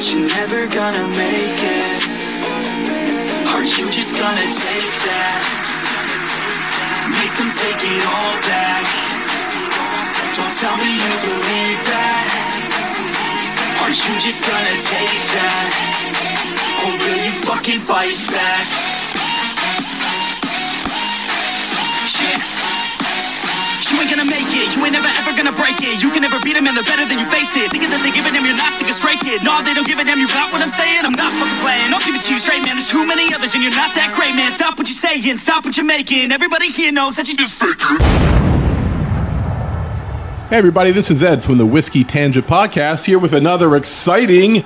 but you're never gonna make it. Aren't you just gonna take that? Make them take it all back. Don't tell me you believe that. Aren't you just gonna take that? Or will you fucking fight back? You ain't gonna make it, you ain't never ever gonna break it. You can never beat them and they're better than you face it. Thinking that they give a damn, you're not thinking straight, kid. No, they don't give a damn, you got what I'm saying? I'm not fucking playing, I'll give it to you straight, man. There's too many others and you're not that great, man. Stop what you're saying, stop what you're making. Everybody here knows that you just faking. Hey everybody, this is Ed from the Whiskey Tangent Podcast, here with another exciting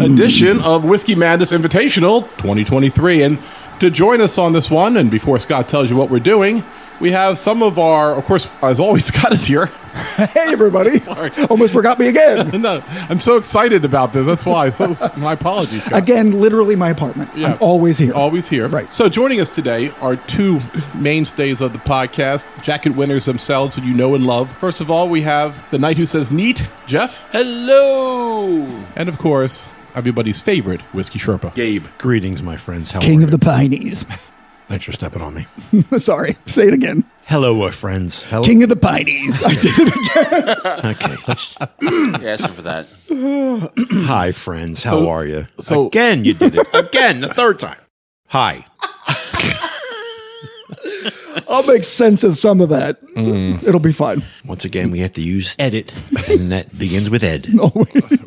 edition of Whiskey Madness Invitational 2023. And to join us on this one, and before Scott tells you what we're doing, we have some of our, of course, as always, Scott is here. Hey, everybody. Sorry. Almost forgot me again. No, I'm so excited about this. That's why. So, my apologies, Scott. Again, literally my apartment. Yeah. I'm always here. Always here. Right. So joining us today are two mainstays of the podcast, jacket winners themselves who you know and love. First of all, we have the knight who says neat, Jeff. Hello. And of course, everybody's favorite whiskey Sherpa, Gabe. Greetings, my friends. How King are of you? the Pineys. Thanks for stepping on me. Sorry. Say it again. Hello, friends. Hello. King of the Pineys. I did it again. Okay, let's. You're asking for that. Hi, friends. How are you? So again, you did it. Again, the third time. Hi. I'll make sense of some of that. It'll be fine. Once again, we have to use edit, and that begins with Ed.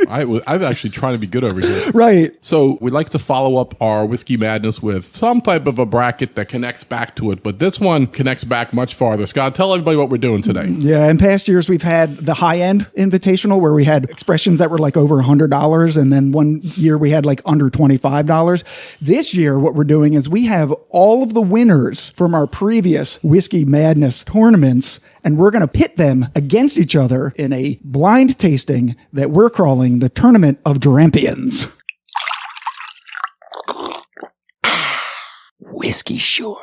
I'm actually trying to be good over here. Right. So we like to follow up our Whiskey Madness with some type of a bracket that connects back to it, but this one connects back much farther. Scott, tell everybody what we're doing today. Yeah, in past years, we've had the high-end invitational where we had expressions that were like over $100, and then one year we had like under $25. This year, what we're doing is we have all of the winners from our previous Whiskey Madness tournaments, and we're going to pit them against each other in a blind tasting that we're calling the Tournament of Drampions. Whiskey short.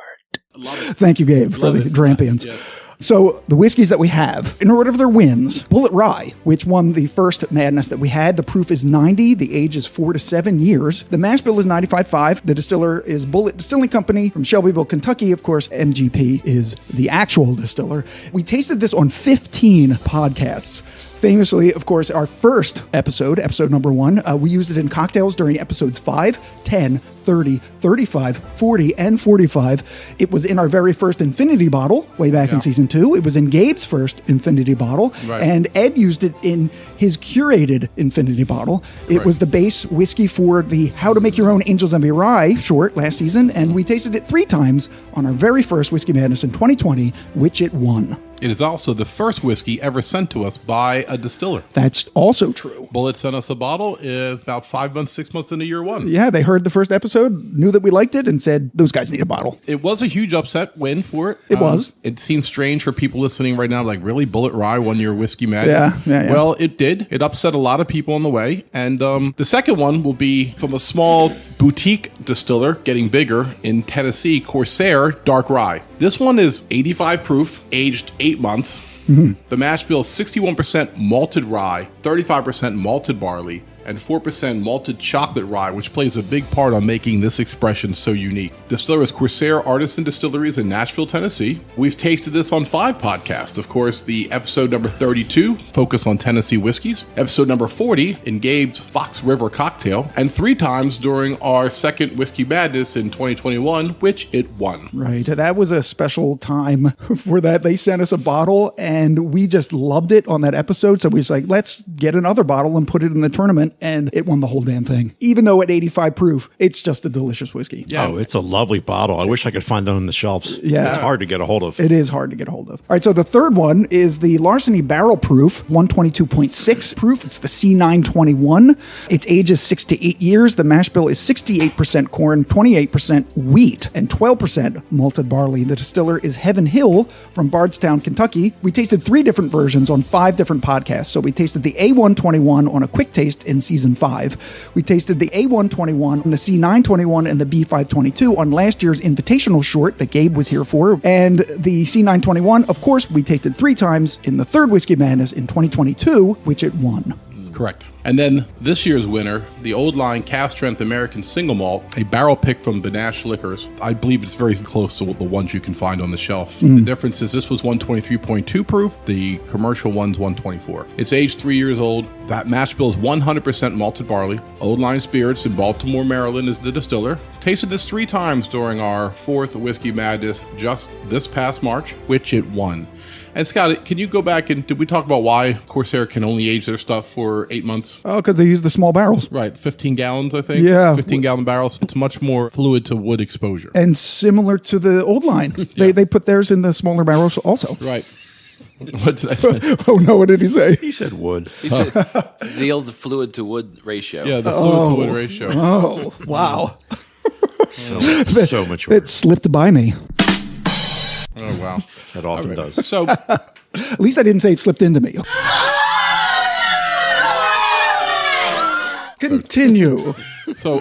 Thank you, Gabe, for the Drampions. Yeah. So the whiskeys that we have, in order of their wins, Bulleit Rye, which won the first Madness that we had. The proof is 90. The age is 4 to 7 years. The mash bill is 95.5. The distiller is Bulleit Distilling Company from Shelbyville, Kentucky. Of course, MGP is the actual distiller. We tasted this on 15 podcasts. Famously, of course, our first episode number 1, we used it in cocktails during episodes 5, 10, 30, 35, 40, and 45. It was in our very first Infinity bottle way back in season 2. It was in Gabe's first Infinity bottle. Right. And Ed used it in his curated Infinity bottle. It was the base whiskey for the How to Make Your Own Angels Envy Rye short last season. And we tasted it 3 times on our very first Whiskey Madness in 2020, which it won. It is also the first whiskey ever sent to us by a distiller. That's also true. Bulleit sent us a bottle about 5 months, 6 months into year 1. Yeah, they heard the first episode, knew that we liked it, and said, those guys need a bottle. It was a huge upset win for it. It was. It seems strange for people listening right now, like, really? Bulleit Rye won your Whiskey Madness? Yeah. Well, it did. It upset a lot of people on the way. And the second one will be from a small boutique distiller, getting bigger, in Tennessee, Corsair Dark Rye. This one is 85 proof, aged 8 months. Mm-hmm. The mash bill is 61% malted rye, 35% malted barley, and 4% malted chocolate rye, which plays a big part on making this expression so unique. Distiller is Corsair Artisan Distilleries in Nashville, Tennessee. We've tasted this on 5 podcasts. Of course, the episode number 32, focus on Tennessee whiskeys. Episode number 40, in Gabe's Fox River cocktail. And 3 times during our second Whiskey Madness in 2021, which it won. Right. That was a special time for that. They sent us a bottle, and we just loved it on that episode. So we was like, let's get another bottle and put it in the tournament. And it won the whole damn thing. Even though at 85 proof, it's just a delicious whiskey. Yeah. Oh, it's a lovely bottle. I wish I could find that on the shelves. Yeah. It's hard to get a hold of. It is hard to get a hold of. All right, so the third one is the Larceny Barrel Proof, 122.6 proof. It's the C921. Its age is 6 to 8 years. The mash bill is 68% corn, 28% wheat, and 12% malted barley. The distiller is Heaven Hill from Bardstown, Kentucky. We tasted 3 different versions on 5 different podcasts. So we tasted the A121 on a quick taste in season 5. We tasted the A121, the C921, and the B522 on last year's Invitational short that Gabe was here for. And the C921, of course, we tasted 3 times in the third Whiskey Madness in 2022, which it won. Correct. And then this year's winner, the Old Line Cask Strength American Single Malt, a barrel pick from Invitational Liquors. I believe it's very close to the ones you can find on the shelf. The difference is this was 123.2 proof. The commercial one's 124. It's aged 3 years old. That mash bill is 100% malted barley. Old Line Spirits in Baltimore, Maryland is the distiller. Tasted this 3 times during our 4th Whiskey Madness just this past March, which it won. And Scott, can you go back and did we talk about why Corsair can only age their stuff for 8 months? Oh, because they use the small barrels. Right, 15 gallons, I think. Yeah. 15-gallon barrels. It's much more fluid to wood exposure. And similar to the Old Line. They put theirs in the smaller barrels also. Right. What did I say? Oh, no, what did he say? He said wood. He said the old fluid to wood ratio. Yeah, the fluid to wood ratio. Oh, wow. So mature. It slipped by me. Oh, wow. That often does. So, At least I didn't say it slipped into me. Continue. So,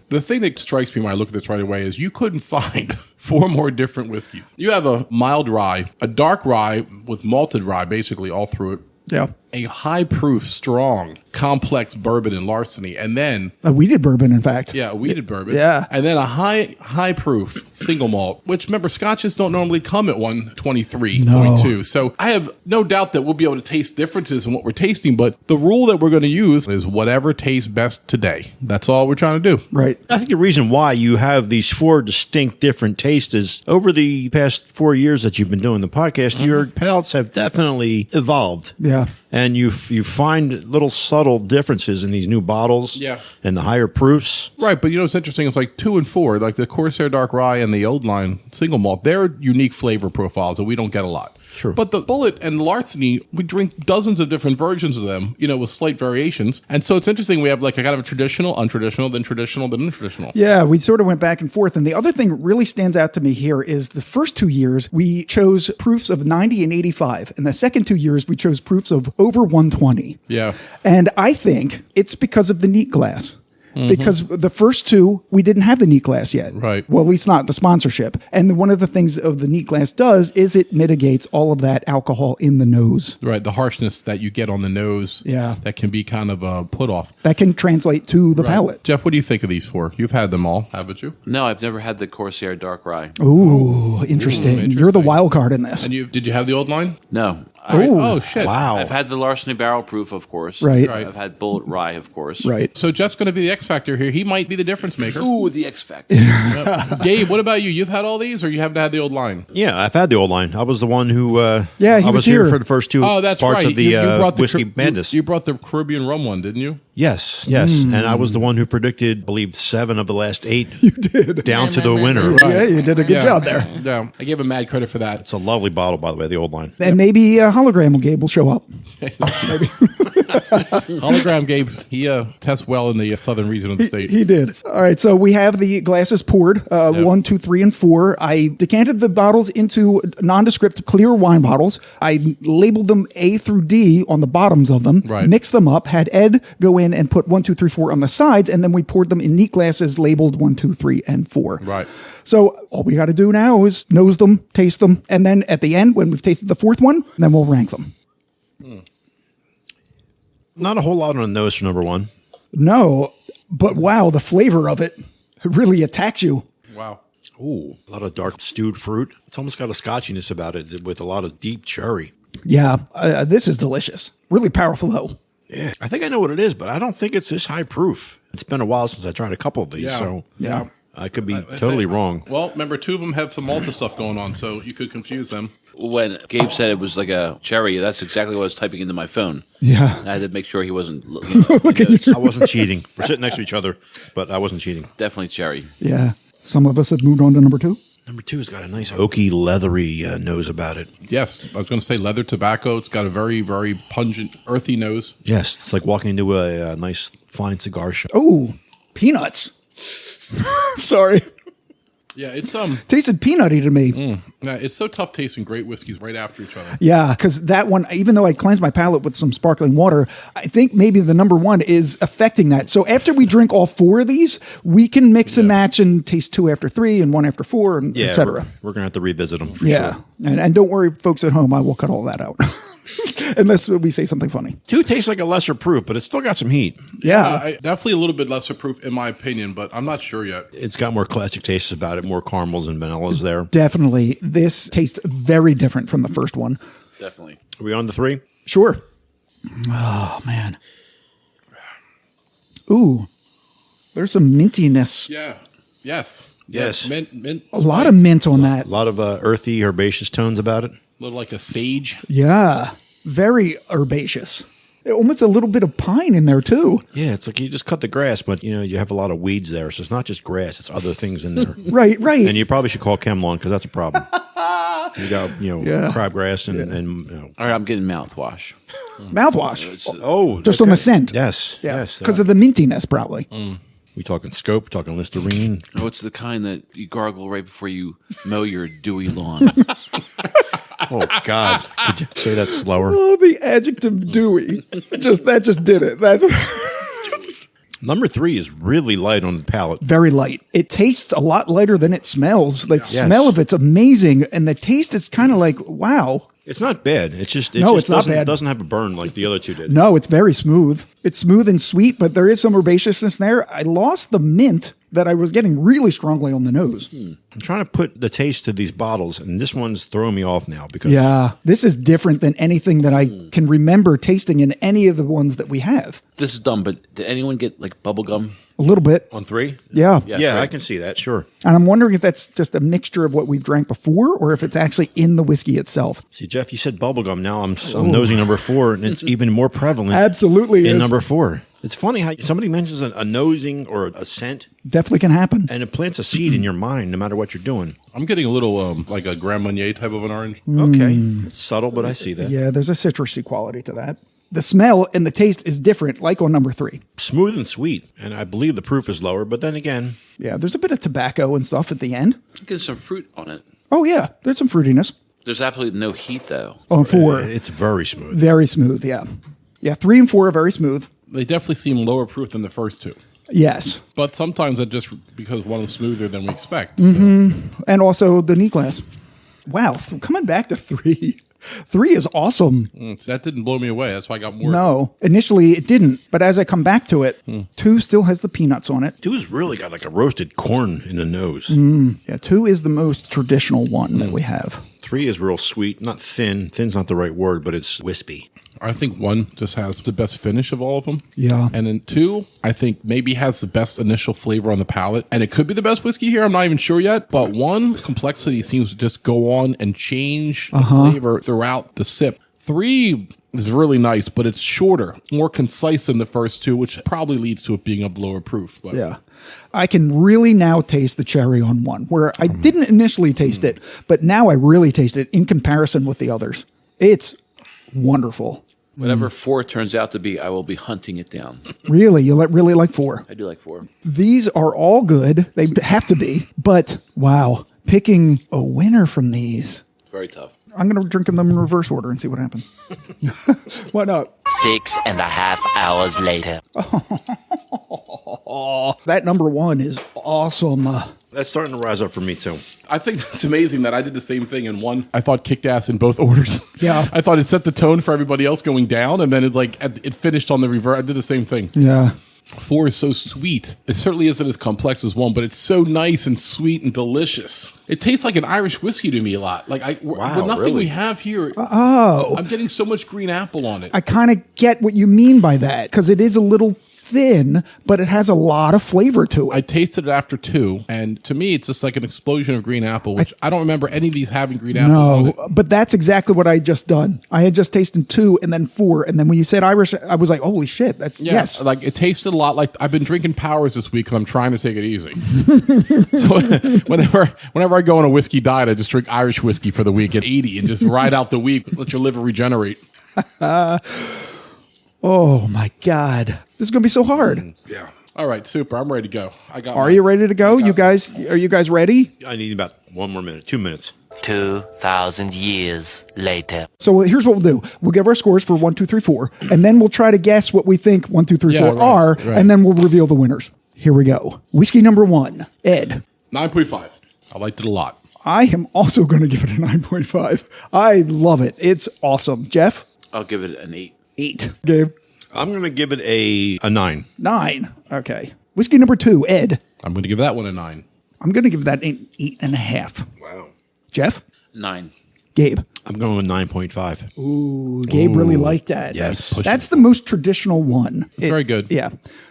the thing that strikes me when I look at this right away is you couldn't find 4 more different whiskeys. You have a mild rye, a dark rye with malted rye basically all through it. Yeah. A high proof, strong, complex bourbon in Larceny, and then A weeded bourbon, in fact. a weeded bourbon, Yeah. and then a high proof single malt. Which remember, Scotches don't normally come at 123.2. So I have no doubt that we'll be able to taste differences in what we're tasting. But the rule that we're going to use is whatever tastes best today. That's all we're trying to do. Right. I think the reason why you have these 4 distinct different tastes is over the past 4 years that you've been doing the podcast, your palates have definitely evolved. Yeah. And you find little subtle differences in these new bottles and the higher proofs. Right, but you know what's interesting? It's like 2 and 4, like the Corsair Dark Rye and the Old Line Single Malt. They're unique flavor profiles that we don't get a lot. Sure. But the Bulleit and Larceny, we drink dozens of different versions of them, with slight variations. And so it's interesting. We have like a kind of a traditional, untraditional, then traditional, then untraditional. Yeah, we sort of went back and forth. And the other thing that really stands out to me here is the first 2 years, we chose proofs of 90 and 85. And the second 2 years, we chose proofs of over 120. Yeah. And I think it's because of the neat glass. Because the first 2, we didn't have the neat glass yet. Right. Well, at least not the sponsorship. And one of the things of the neat glass does is it mitigates all of that alcohol in the nose. Right, the harshness that you get on the nose. Yeah. That can be kind of a put off. That can translate to the palate. Jeff, what do you think of these 4? You've had them all, haven't you? No, I've never had the Corsair Dark Rye. Ooh, interesting. You're the wild card in this. And did you have the Old Line? No. Oh, shit. Wow. I've had the Larceny Barrel Proof, of course. Right. I've had Bulleit Rye, of course. Right. So Jeff's going to be the X factor here. He might be the difference maker. Ooh, the X Factor. Gabe, what about you? You've had all these, or you haven't had the Old Line? Yeah, I've had the Old Line. I was the one who he I was was here here for the first 2 that's parts right. of the You brought Whiskey Madness. You brought the Caribbean rum one, didn't you? Yes. And I was the one who predicted, I believe, 7 of the last 8. You did. Down to the winner. Right. Yeah, you did a good job there. Yeah, I gave him mad credit for that. It's a lovely bottle, by the way, the Old Line. And maybe a hologram Gabe will show up. Maybe. Hologram Gabe, he tests well in the southern region of the state. He did. All right, so we have the glasses poured, 1, 2, 3, and 4. I decanted the bottles into nondescript clear wine bottles. I labeled them A through D on the bottoms of them, mixed them up, had Ed go in and put 1, 2, 3, 4 on the sides, and then we poured them in neat glasses labeled 1, 2, 3, and 4. Right. So all we got to do now is nose them, taste them, and then at the end, when we've tasted the 4th one, then we'll rank them. Not a whole lot on the nose for number 1. No, but wow, the flavor of it really attacks you. Wow. Ooh, a lot of dark stewed fruit. It's almost got a scotchiness about it with a lot of deep cherry. Yeah, this is delicious. Really powerful, though. Yeah, I think I know what it is, but I don't think it's this high proof. It's been a while since I tried a couple of these, so yeah. I could be totally wrong. Well, remember, 2 of them have some malta stuff going on, so you could confuse them. When Gabe said it was like a cherry, that's exactly what I was typing into my phone. Yeah. And I had to make sure he wasn't I wasn't cheating. We're sitting next to each other, but I wasn't cheating. Definitely cherry. Yeah. Some of us have moved on to number 2. Number 2's got a nice oaky, leathery nose about it. Yes, I was going to say leather tobacco. It's got a very, very pungent, earthy nose. Yes, it's like walking into a nice, fine cigar shop. Oh, peanuts. Sorry. Yeah, it's Tasted peanutty to me. Yeah, it's so tough tasting great whiskeys right after each other. Yeah, because that one, even though I cleansed my palate with some sparkling water, I think maybe the number one is affecting that. So after we drink all 4 of these, we can mix and match and taste 2 after 3 and 1 after 4, and et cetera. We're going to have to revisit them for sure. And don't worry, folks at home, I will cut all that out. Unless we say something funny. 2 tastes like a lesser proof, but it's still got some heat. Yeah. Definitely a little bit lesser proof in my opinion, but I'm not sure yet. It's got more classic tastes about it, more caramels and vanillas there. Definitely. This tastes very different from the first one. Definitely. Are we on to 3? Sure. Oh, man. Ooh. There's some mintiness. Yeah. Yes. Mint. A lot of mint on that. A lot of earthy, herbaceous tones about it. A little like a sage. Yeah. Very herbaceous. Almost a little bit of pine in there, too. Yeah, it's like you just cut the grass, but, you have a lot of weeds there. So it's not just grass. It's other things in there. Right. And you probably should call ChemLawn because that's a problem. You got, crabgrass and All right, I'm getting mouthwash. Mouthwash. Just okay. on the scent. Yes. Because of the mintiness, probably. We talking scope, talking Listerine. Oh, it's the kind that you gargle right before you mow your dewy lawn. Oh, God. Could you say that slower? Oh, the adjective dewy. That just did it. That's Number 3 is really light on the palate. very light. It tastes a lot lighter than it smells. The smell of it's amazing, and the taste is kind of like, wow. It's not bad. It's just it's not bad. It doesn't have a burn like the other 2 did. No, it's very smooth. It's smooth and sweet, but there is some herbaceousness there. I lost the mint that I was getting really strongly on the nose. I'm trying to put the taste to these bottles, and this one's throwing me off now because this is different than anything that I can remember tasting in any of the ones that we have. This is dumb, but did anyone get like bubble gum? A little bit. on 3. Yeah. Yeah, I can see that. Sure. And I'm wondering if that's just a mixture of what we've drank before or if it's actually in the whiskey itself. See, Jeff, you said bubblegum. Now I'm nosing number 4, and it's even more prevalent. Absolutely in is. number 4. It's funny how somebody mentions a nosing or a scent, Definitely can happen. and it plants a seed in your mind no matter what you're doing. I'm getting a little like a Grand Marnier type of an orange. Okay. It's subtle, but I see that. Yeah, there's a citrusy quality to that. The smell and the taste is different, like on number 3. Smooth and sweet, and I believe the proof is lower, but then again, Yeah, there's a bit of tobacco and stuff at the end. Get some fruit on it. Oh, yeah, there's some fruitiness. There's absolutely no heat, though. On 4. it's very smooth. Very smooth, yeah. Yeah, 3 and 4 are very smooth. They definitely seem lower proof than the first 2. Yes. But sometimes that just because one is smoother than we expect. And also the neat glass. Wow, coming back to 3. 3 is awesome. That didn't blow me away. That's why I got more. No, initially it didn't. But as I come back to it, 2 still has the peanuts on it. 2's really got like a roasted corn in the nose. Yeah, 2 is the most traditional one that we have. 3 is real sweet, not thin. Thin's not the right word, but it's wispy. I think 1 just has the best finish of all of them. Yeah. And then 2, I think maybe has the best initial flavor on the palate. And it could be the best whiskey here. I'm not even sure yet. But 1's complexity seems to just go on and change the flavor throughout the sip. 3 is really nice, but it's shorter, more concise than the first 2, which probably leads to it being of lower proof. But Yeah. I can really now taste the cherry on 1, where I didn't initially taste it, but now I really taste it in comparison with the others. It's wonderful. Whatever 4 turns out to be, I will be hunting it down. Really, you really like 4. I do like 4. These are all good. They have to be. But, wow, picking a winner from these. Very tough. I'm going to drink them in reverse order and see what happens. Why not? 6.5 hours later. That number 1 is awesome. That's starting to rise up for me, too. I think it's amazing that I did the same thing in 1. I thought kicked ass in both orders. Yeah. I thought it set the tone for everybody else going down, and then it finished on the reverse. I did the same thing. Yeah. 4 is so sweet. It certainly isn't as complex as 1, but it's so nice and sweet and delicious. It tastes like an Irish whiskey to me a lot. Like with nothing really? we have here. I'm getting so much green apple on it. I kind of get what you mean by that, because it is a little thin, but it has a lot of flavor to it. I tasted it after 2, and to me, it's just like an explosion of green apple, which I don't remember any of these having green apple on it. But that's exactly what I had just done. I had just tasted 2 and then 4, and then when you said Irish, I was like, holy shit, that's yes. Like it tasted a lot like I've been drinking Powers this week because I'm trying to take it easy. So whenever I go on a whiskey diet, I just drink Irish whiskey for the week at 80 and just ride out the week, let your liver regenerate. Oh my God. This is going to be so hard. Yeah. All right, super. I'm ready to go. Are you ready to go? Are you guys ready? I need about 1 more minute, 2 minutes. 2,000 years later. So here's what we'll do. We'll give our scores for 1, 2, 3, 4, and then we'll try to guess what we think 1, 2, 3, 4 are, and then we'll reveal the winners. Here we go. Whiskey number 1, Ed. 9.5. I liked it a lot. I am also going to give it a 9.5. I love it. It's awesome. Jeff? I'll give it an 8. 8. Gabe? I'm going to give it a 9. 9. Okay. Whiskey number 2, Ed. I'm going to give that one a 9. I'm going to give that an 8.5. Wow. Jeff? 9. Gabe? I'm going with 9.5. Ooh, Gabe really liked that. Yes. That's the most traditional one. It's very good. Yeah.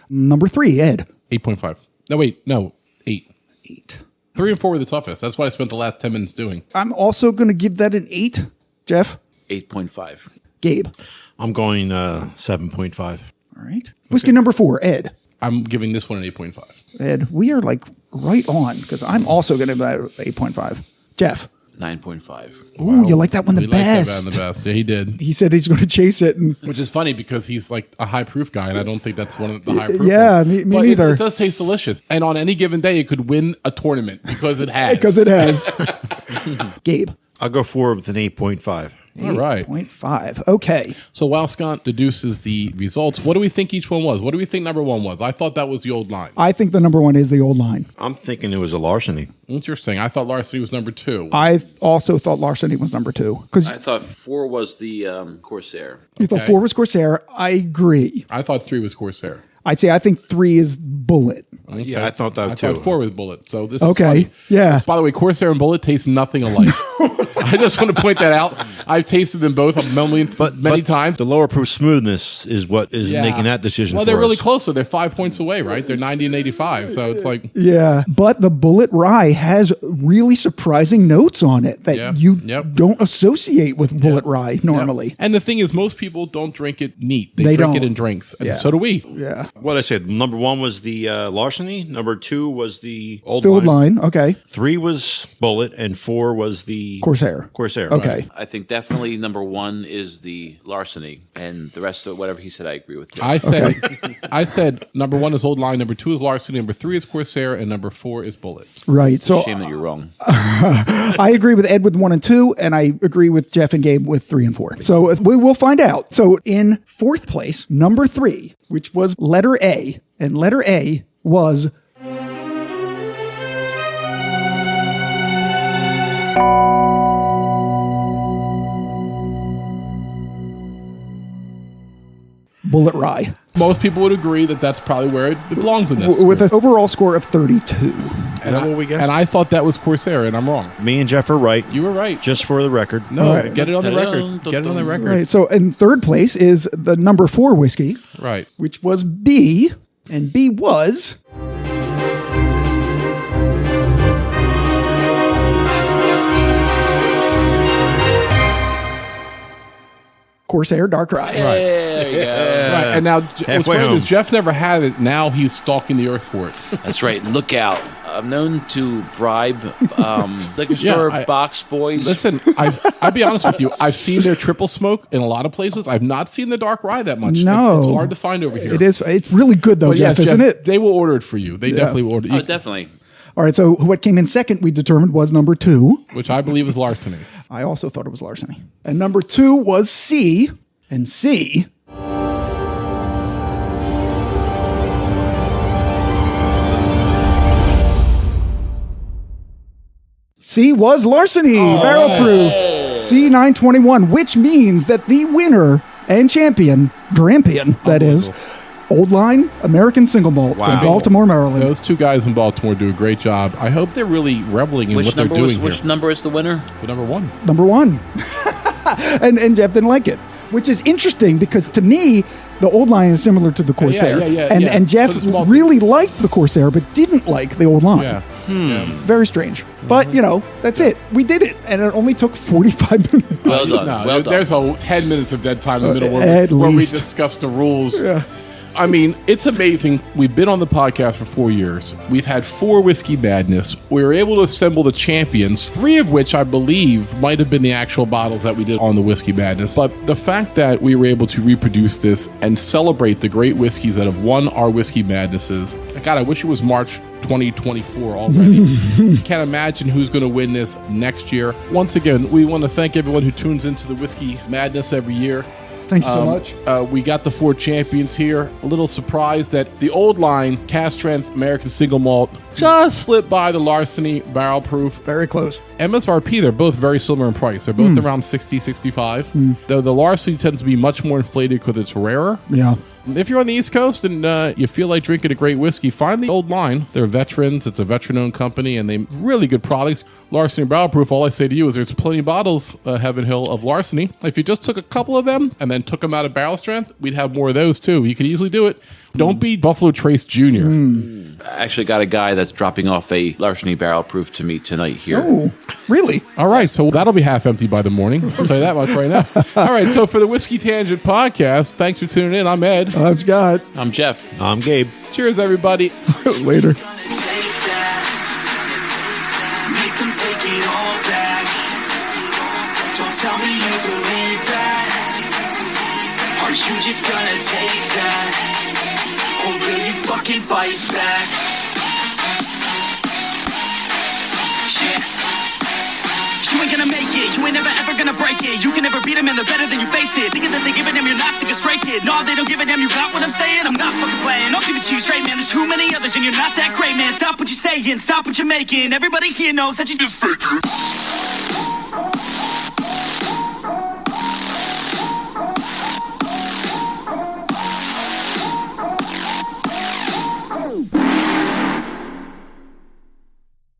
Number 3, Ed. 8.5. No, wait. No. 8. 8. 3 and 4 were the toughest. That's what I spent the last 10 minutes doing. I'm also going to give that an 8. Jeff? 8.5. Gabe? I'm going 7.5. All right. Whiskey number 4, Ed. I'm giving this one an 8.5. Ed, we are like right on because I'm also going to give that 8.5. Jeff? 9.5. Ooh, you like that one the He liked best. that one the best. Yeah, he did. He said he's going to chase it. And Which is funny because he's like a high proof guy, and I don't think that's one of the high proof Yeah, ones. me But neither. It does taste delicious. And on any given day, it could win a tournament because it has. Because it has. Gabe? I'll go forward with an 8.5. All right. 8.5. Okay. So while Scott deduces the results, what do we think each one was? What do we think number 1 was? I thought that was the old line. I think the number 1 is the old line. I'm thinking it was a Larceny. Interesting. I thought Larceny was number 2. I also thought Larceny was number 2. Because I thought 4 was the Corsair. you thought Okay. 4 was Corsair. I agree. I thought 3 was Corsair. I'd say I think 3 is Bulleit. Yeah, I thought that I too. thought 4 was Bulleit. So this Okay. is funny. Yeah. By the way, Corsair and Bulleit taste nothing alike. I just want to point that out. I've tasted them both many times. The lower proof smoothness is what is Yeah. making that decision. Well, for they're really us. close. So they're 5 points away, right? They're 90 and 85. So it's like, Yeah. But the Bulleit Rye has really surprising notes on it that Yeah. you Yep. don't associate with Bulleit Rye normally. and the thing is, most people don't drink it neat. They They drink don't. it in drinks. And Yeah. so do we. Yeah. What I said, number 1 was the Larceny. Number 2 was the old The old line. line. Okay. 3 was Bulleit, and 4 was the Corsair. Corsair. Okay. right. I think definitely number 1 is the Larceny, and the rest of whatever he said, I agree with. Jeff. I said number 1 is old line, number 2 is Larceny, number 3 is Corsair, and number 4 is Bulleit. Right. So Shame that you're wrong. I agree with Ed with 1 and 2, and I agree with Jeff and Gabe with 3 and 4. So we will find out. So in 4th place, number 3, which was letter A, and letter A was Bulleit Rye Most people would agree that that's probably where it belongs in this. with an overall score of 32. And what we guessed? And I thought that was Corsair, and I'm wrong. Me and Jeff are right. You were right. Just for the record. No, All right. get it on the record. Get it on the record. Right. So in 3rd place is the number 4 whiskey, Right. which was B, and B was Corsair Dark Rye. There you go. Right. And now, what's Halfway funny home. is Jeff never had it. Now he's stalking the earth for it. That's right. Look out. I'm known to bribe liquor store I- box boys. Listen, I'll be honest with you. I've seen their triple smoke in a lot of places. I've not seen the dark rye that much. No. It's hard to find over here. It is. It's really good though, But Jeff, yes, isn't it? They will order it for you. They definitely will order Oh, it, definitely. All right. So what came in second, we determined was number 2. which I believe is Larceny. I also thought it was Larceny. And number 2 was C, and C. C was Larceny Barrel Proof C921, which means that the winner and champion, Drampion, that is, Old Line American Single Malt Wow. in Baltimore, Maryland. Those two guys in Baltimore do a great job. I hope they're really reveling in what they're doing here. Which number is the winner? The number 1. Number 1. and Jeff didn't like it, which is interesting because to me, the Old Line is similar to the Corsair. And Jeff So it's malty. really liked the Corsair, but didn't like the Old Line. Yeah. Very strange. But, that's it. We did it. And it only took 45 minutes. Well done. No, well done. there's a 10 minutes of dead time in the middle At where we least. discuss the rules. Yeah. I mean, it's amazing. We've been on the podcast for 4 years. We've had 4 Whiskey Madness. We were able to assemble the champions, 3 of which I believe might have been the actual bottles that we did on the Whiskey Madness. But the fact that we were able to reproduce this and celebrate the great whiskeys that have won our Whiskey Madnesses. God, I wish it was March 2024 already. Can't imagine who's going to win this next year. Once again, we want to thank everyone who tunes into the Whiskey Madness every year. Thanks so much. We got the 4 champions here. A little surprised that the old line, Cask Strength American Single Malt, just slipped by the Larceny Barrel Proof. Very close. MSRP, they're both very similar in price. They're both around 60, 65. The Larceny tends to be much more inflated because it's rarer. Yeah. If you're on the East Coast and you feel like drinking a great whiskey, find the old line. They're veterans. It's a veteran-owned company, and they really good products. Larceny Barrel Proof, all I say to you is there's plenty of bottles, Heaven Hill, of Larceny. If you just took a couple of them and then took them out of barrel strength, we'd have more of those, too. You could easily do it. Don't be Buffalo Trace Jr. I actually got a guy that's dropping off a Larceny Barrel Proof to me tonight here. Oh, really? All right, so that'll be half empty by the morning. I'll tell you that much right now. All right, so for the Whiskey Tangent podcast, thanks for tuning in. I'm Ed. I'm Scott. I'm Jeff. I'm Gabe. Cheers, everybody. Later. Make them take it all back. Don't tell me you believe that. Aren't you just gonna take that? Or will you fucking fight back? Yeah. You ain't gonna make it. You ain't never ever gonna break it. You can never beat them and they're better than you face it. Thinking that they give a damn, you're not thinking straight, kid. No, they don't give a damn, you got what I'm saying? I'm not fucking playing. I'll give it to you straight, man. There's too many others and you're not that great, man. Stop what you're saying. Stop what you're making. Everybody here knows that you just fake it.